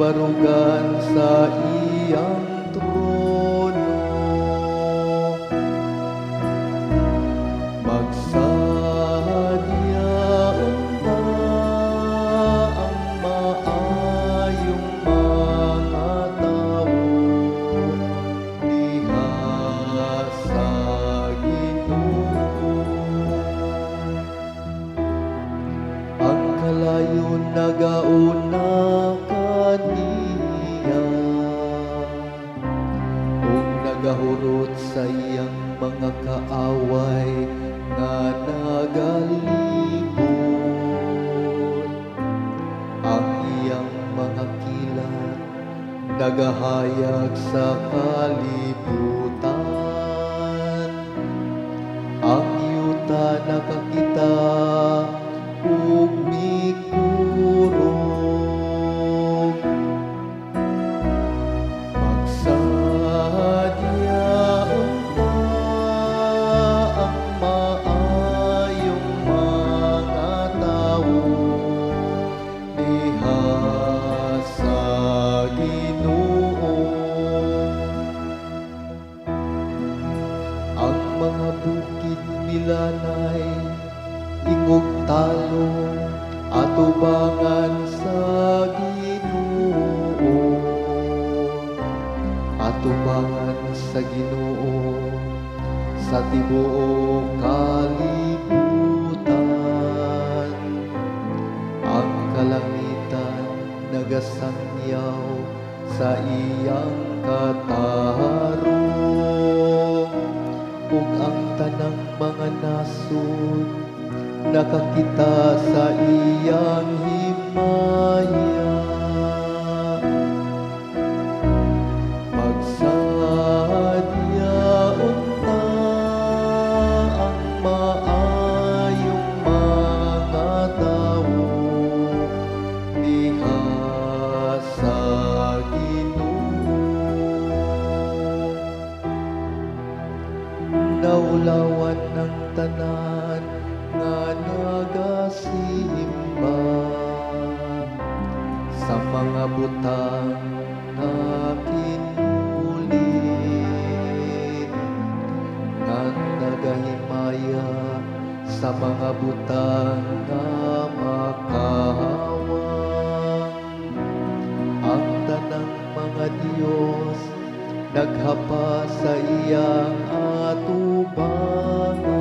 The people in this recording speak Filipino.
barugan sa iyang trono. Magsadyaon ta ang maayong mga tao diha sa Ginoo. Ang kalayon nagauna kaniya, ug nagahurot sa iyang mga kaaway nga nagalibot. Ang iyang mga kilat nagahayag sa kalibutan. Ang yuta nakakita ug mikurog. Magsadyaon ta ang maayong mga tao diha sa Ginoo. Ang mga bukid milanay ingog talong atubangan sa Ginoo. Atubangan sa Ginoo sa tibuok kalibutan. Ang kalangitan nagasangyaw sa iyang katarong, ug ang tanang mga nasod nakakita sa iyang himaya. Magsadyaon ta ang maayong mga tao diha sa Ginoo. Naulawan ng tanan nga nagasimba sa mga butang nga kinulit, nga nagahimaya sa mga butang nga makahawang. Ang tanang mga Diyos naghapa sa iyang atubangan.